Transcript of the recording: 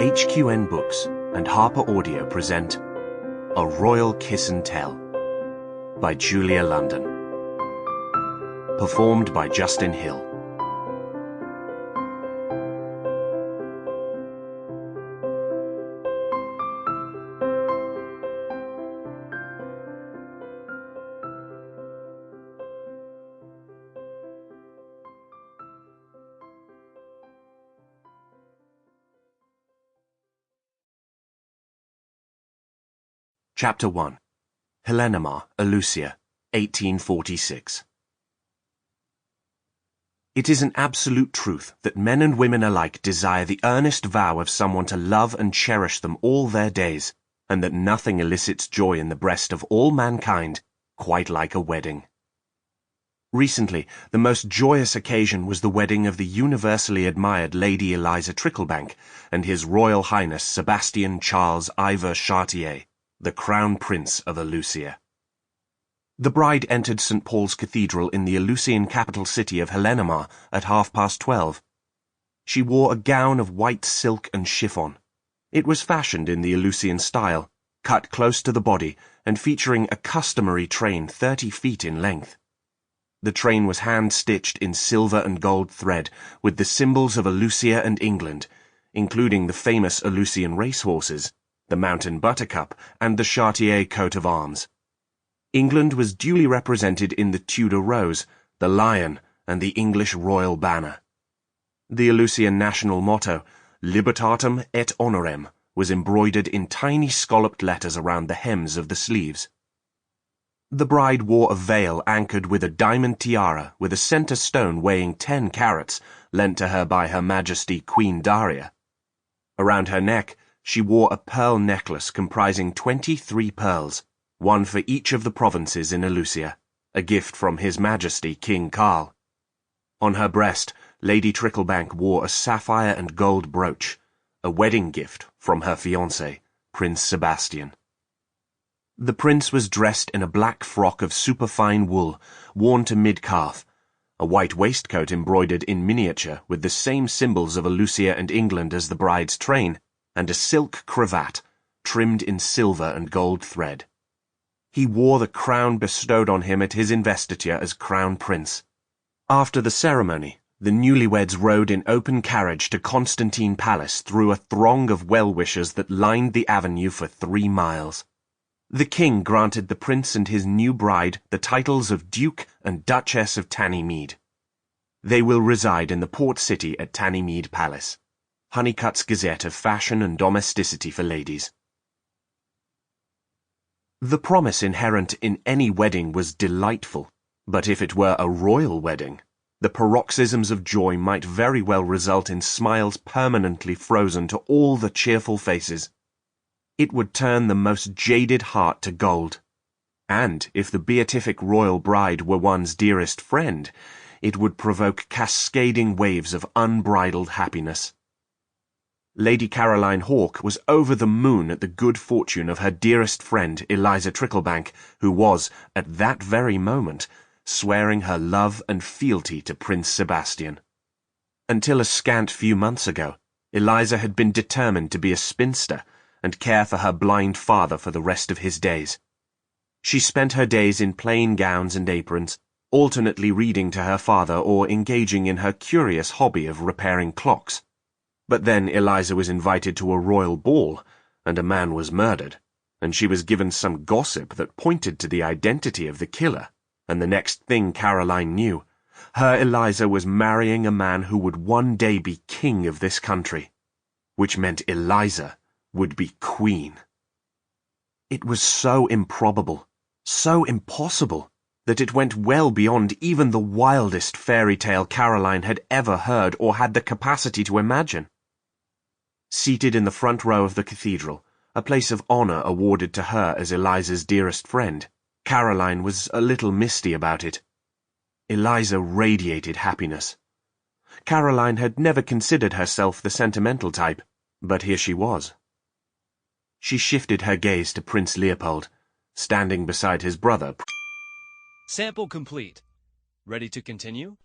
HQN Books and HarlequinAudio present A Royal Kiss and Tell by Julia London. Performed by Justin Hill. Chapter 1. Helenamar, Alucia, 1846. It is an absolute truth that men and women alike desire the earnest vow of someone to love and cherish them all their days, and that nothing elicits joy in the breast of all mankind quite like a wedding. Recently, the most joyous occasion was the wedding of the universally admired Lady Eliza Tricklebank and His Royal Highness Sebastian Charles Ivor Chartier, the Crown Prince of Alucia. The bride entered St. Paul's Cathedral in the Alucian capital city of Helenamar at 12:30. She wore a gown of white silk and chiffon. It was fashioned in the Alucian style, cut close to the body and featuring a customary train 30 feet in length. The train was hand-stitched in silver and gold thread with the symbols of Alucia and England, including the famous Alucian racehorses, the Mountain Buttercup, and the Chartier coat of arms. England was duly represented in the Tudor rose, the lion, and the English royal banner. The Alucian national motto, Libertatem et Honorem, was embroidered in tiny scalloped letters around the hems of the sleeves. The bride wore a veil anchored with a diamond tiara with a center stone weighing 10 carats, lent to her by Her Majesty Queen Daria. Around her neck, she wore a pearl necklace comprising 23 pearls, one for each of the provinces in Alucia, a gift from His Majesty King Carl. On her breast, Lady Tricklebank wore a sapphire and gold brooch, a wedding gift from her fiancé, Prince Sebastian. The prince was dressed in a black frock of superfine wool, worn to mid-calf, a white waistcoat embroidered in miniature with the same symbols of Alucia and England as the bride's train, and a silk cravat, trimmed in silver and gold thread. He wore the crown bestowed on him at his investiture as Crown Prince. After the ceremony, the newlyweds rode in open carriage to Constantine Palace through a throng of well-wishers that lined the avenue for 3 miles. The king granted the prince and his new bride the titles of Duke and Duchess of Tannymead. They will reside in the port city at Tannymead Palace, Honeycutt's Gazette of Fashion and Domesticity for Ladies. The promise inherent in any wedding was delightful, but if it were a royal wedding, the paroxysms of joy might very well result in smiles permanently frozen to all the cheerful faces. It would turn the most jaded heart to gold, and if the beatific royal bride were one's dearest friend, it would provoke cascading waves of unbridled happiness. Lady Caroline Hawke was over the moon at the good fortune of her dearest friend Eliza Tricklebank, who was, at that very moment, swearing her love and fealty to Prince Sebastian. Until a scant few months ago, Eliza had been determined to be a spinster and care for her blind father for the rest of his days. She spent her days in plain gowns and aprons, alternately reading to her father or engaging in her curious hobby of repairing clocks. But then Eliza was invited to a royal ball, and a man was murdered, and she was given some gossip that pointed to the identity of the killer, and the next thing Caroline knew, her Eliza was marrying a man who would one day be king of this country, which meant Eliza would be queen. It was so improbable, so impossible, that it went well beyond even the wildest fairy tale Caroline had ever heard or had the capacity to imagine. Seated in the front row of the cathedral, a place of honor awarded to her as Eliza's dearest friend, Caroline was a little misty about it. Eliza radiated happiness. Caroline had never considered herself the sentimental type, but here she was. She shifted her gaze to Prince Leopold, standing beside his brother. Sample complete. Ready to continue?